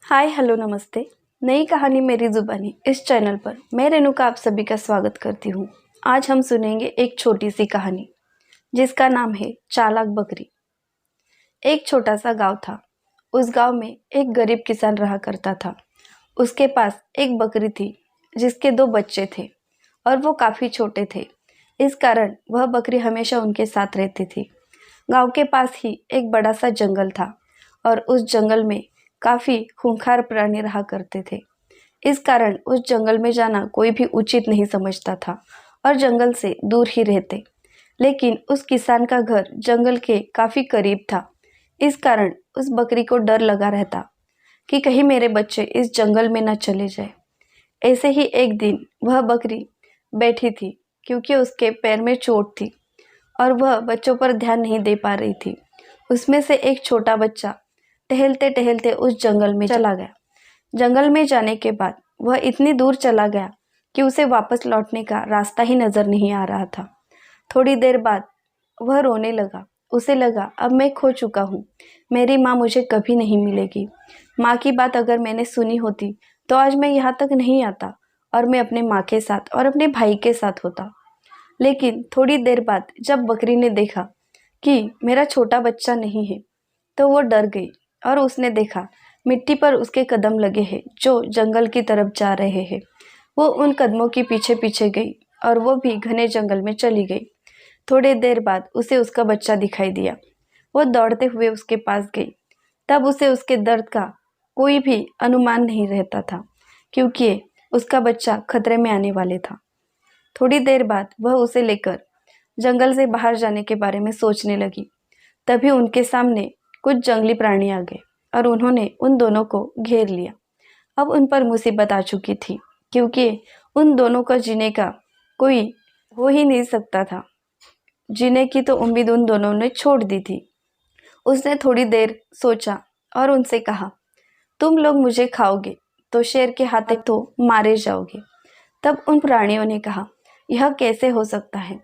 Hi hello नमस्ते। नई कहानी मेरी ज़ुबानी इस चैनल पर मैं रेणुका आप सभी का स्वागत करती हूँ। आज हम सुनेंगे एक छोटी सी कहानी जिसका नाम है चालाक बकरी। एक छोटा सा गांव था। उस गांव में एक गरीब किसान रहा करता था। उसके पास एक बकरी थी जिसके 2 बच्चे थे और वो काफ़ी छोटे थे। इस कारण वह बकरी हमेशा उनके साथ रहती थी। गांव के पास ही एक बड़ा सा जंगल था और उस जंगल में काफ़ी खूंखार प्राणी रहा करते थे। इस कारण उस जंगल में जाना कोई भी उचित नहीं समझता था और जंगल से दूर ही रहते। लेकिन उस किसान का घर जंगल के काफ़ी करीब था। इस कारण उस बकरी को डर लगा रहता कि कहीं मेरे बच्चे इस जंगल में न चले जाए। ऐसे ही एक दिन वह बकरी बैठी थी क्योंकि उसके पैर में चोट थी और वह बच्चों पर ध्यान नहीं दे पा रही थी। उसमें से एक छोटा बच्चा टहलते टहलते उस जंगल में चला गया। जंगल में जाने के बाद वह इतनी दूर चला गया कि उसे वापस लौटने का रास्ता ही नजर नहीं आ रहा था। थोड़ी देर बाद वह रोने लगा। उसे लगा अब मैं खो चुका हूँ। मेरी माँ मुझे कभी नहीं मिलेगी। माँ की बात अगर मैंने सुनी होती तो आज मैं यहाँ तक नहीं आता और मैं अपने माँ के साथ और अपने भाई के साथ होता। लेकिन थोड़ी देर बाद जब बकरी ने देखा कि मेरा छोटा बच्चा नहीं है तो वो डर गई और उसने देखा मिट्टी पर उसके कदम लगे हैं जो जंगल की तरफ जा रहे हैं। वो उन कदमों के पीछे पीछे गई और वो भी घने जंगल में चली गई। थोड़ी देर बाद उसे उसका बच्चा दिखाई दिया। वो दौड़ते हुए उसके पास गई। तब उसे उसके दर्द का कोई भी अनुमान नहीं रहता था क्योंकि उसका बच्चा खतरे में आने वाले था। थोड़ी देर बाद वह उसे लेकर जंगल से बाहर जाने के बारे में सोचने लगी। तभी उनके सामने कुछ जंगली प्राणी आ गए और उन्होंने उन दोनों को घेर लिया। अब उन पर मुसीबत आ चुकी थी क्योंकि उन दोनों का जीने का कोई हो ही नहीं सकता था। जीने की तो उम्मीद उन दोनों ने छोड़ दी थी। उसने थोड़ी देर सोचा और उनसे कहा, तुम लोग मुझे खाओगे तो शेर के हाथे तो मारे जाओगे। तब उन प्राणियों ने कहा, यह कैसे हो सकता है।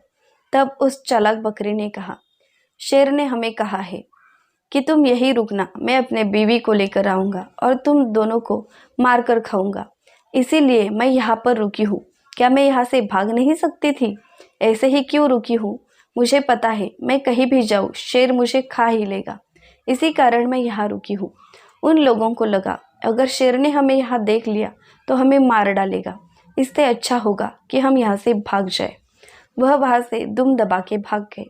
तब उस चालाक बकरी ने कहा, शेर ने हमें कहा है कि तुम यहीं रुकना, मैं अपने बीवी को लेकर आऊँगा और तुम दोनों को मार कर खाऊंगा। इसीलिए मैं यहाँ पर रुकी हूँ। क्या मैं यहाँ से भाग नहीं सकती थी? ऐसे ही क्यों रुकी हूँ? मुझे पता है मैं कहीं भी जाऊँ शेर मुझे खा ही लेगा। इसी कारण मैं यहाँ रुकी हूँ। उन लोगों को लगा अगर शेर ने हमें यहाँ देख लिया तो हमें मार डालेगा। इससे अच्छा होगा कि हम यहाँ से भाग जाए। वह वहाँ से दुम दबा के भाग गए।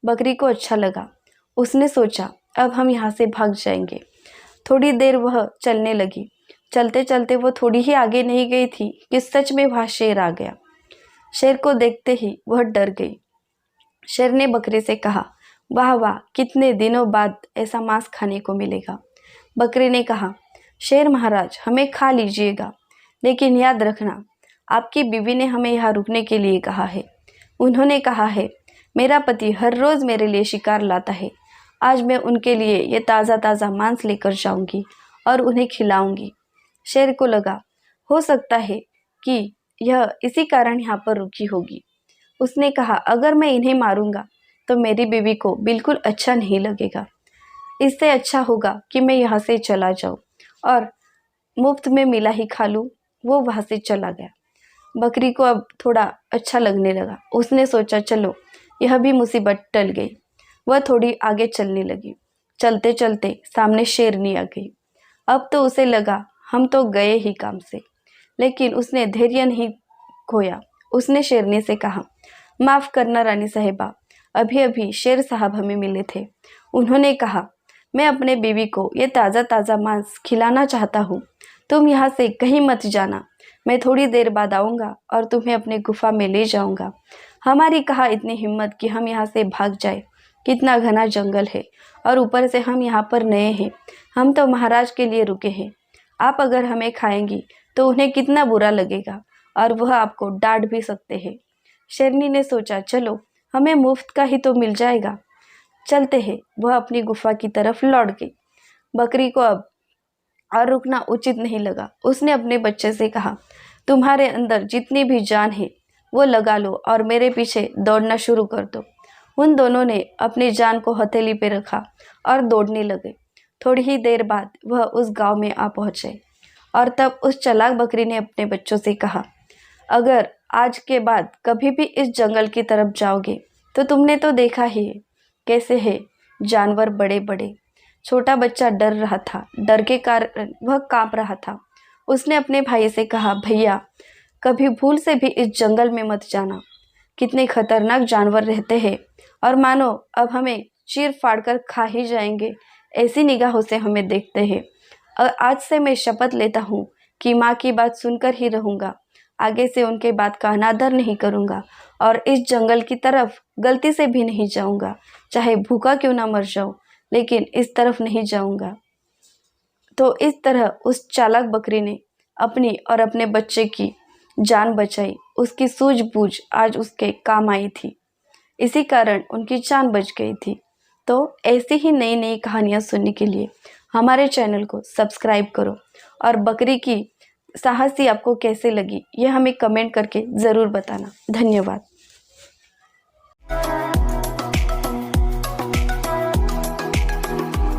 बकरी को अच्छा लगा। उसने सोचा अब हम यहाँ से भाग जाएंगे। थोड़ी देर वह चलने लगी। चलते चलते वो थोड़ी ही आगे नहीं गई थी कि सच में वहाँ शेर आ गया। शेर को देखते ही वह डर गई। शेर ने बकरी से कहा, वाह वाह, कितने दिनों बाद ऐसा मांस खाने को मिलेगा। बकरी ने कहा, शेर महाराज हमें खा लीजिएगा, लेकिन याद रखना आपकी बीवी ने हमें यहाँ रुकने के लिए कहा है। उन्होंने कहा है मेरा पति हर रोज़ मेरे लिए शिकार लाता है। आज मैं उनके लिए ये ताज़ा ताज़ा मांस लेकर जाऊंगी और उन्हें खिलाऊंगी। शेर को लगा हो सकता है कि यह इसी कारण यहाँ पर रुकी होगी। उसने कहा अगर मैं इन्हें मारूंगा तो मेरी बीवी को बिल्कुल अच्छा नहीं लगेगा। इससे अच्छा होगा कि मैं यहाँ से चला जाऊँ और मुफ्त में मिला ही खा लूँ। वो वहाँ से चला गया। बकरी को अब थोड़ा अच्छा लगने लगा। उसने सोचा चलो यह भी मुसीबत टल गई। वह थोड़ी आगे चलने लगी। चलते चलते सामने शेरनी आ गई। अब तो उसे लगा हम तो गए ही काम से, लेकिन उसने धैर्य नहीं खोया। उसने शेरनी से कहा, माफ़ करना रानी साहिबा, अभी अभी शेर साहब हमें मिले थे। उन्होंने कहा मैं अपने बीवी को ये ताज़ा ताज़ा मांस खिलाना चाहता हूँ। तुम यहाँ से कहीं मत जाना। मैं थोड़ी देर बाद आऊँगा और तुम्हें अपने गुफा में ले जाऊँगा। हमारी कहाँ इतनी हिम्मत कि हम यहाँ से भाग जाए। कितना घना जंगल है और ऊपर से हम यहाँ पर नए हैं। हम तो महाराज के लिए रुके हैं। आप अगर हमें खाएंगी तो उन्हें कितना बुरा लगेगा और वह आपको डांट भी सकते हैं। शेरनी ने सोचा चलो हमें मुफ्त का ही तो मिल जाएगा, चलते हैं। वह अपनी गुफा की तरफ लौट गई। बकरी को अब और रुकना उचित नहीं लगा। उसने अपने बच्चे से कहा, तुम्हारे अंदर जितनी भी जान है वो लगा लो और मेरे पीछे दौड़ना शुरू कर दो। उन दोनों ने अपनी जान को हथेली पे रखा और दौड़ने लगे। थोड़ी ही देर बाद वह उस गांव में आ पहुंचे और तब उस चालाक बकरी ने अपने बच्चों से कहा, अगर आज के बाद कभी भी इस जंगल की तरफ जाओगे तो तुमने तो देखा ही है कैसे है जानवर बड़े बड़े। छोटा बच्चा डर रहा था, डर के कारण वह कांप रहा था। उसने अपने भाई से कहा, भैया कभी भूल से भी इस जंगल में मत जाना, कितने खतरनाक जानवर रहते हैं और मानो अब हमें चीर फाड़ कर खा ही जाएंगे, ऐसी निगाहों से हमें देखते हैं। और आज से मैं शपथ लेता हूँ कि माँ की बात सुनकर ही रहूँगा, आगे से उनके बात का अनादर नहीं करूँगा और इस जंगल की तरफ गलती से भी नहीं जाऊँगा, चाहे भूखा क्यों ना मर जाऊँ, लेकिन इस तरफ नहीं जाऊँगा। तो इस तरह उस चालाक बकरी ने अपनी और अपने बच्चे की जान बचाई। उसकी सूझबूझ आज उसके काम आई थी, इसी कारण उनकी जान बच गई थी। तो ऐसी ही नई नई कहानियाँ सुनने के लिए हमारे चैनल को सब्सक्राइब करो और बकरी की साहसी आपको कैसे लगी ये हमें कमेंट करके ज़रूर बताना। धन्यवाद।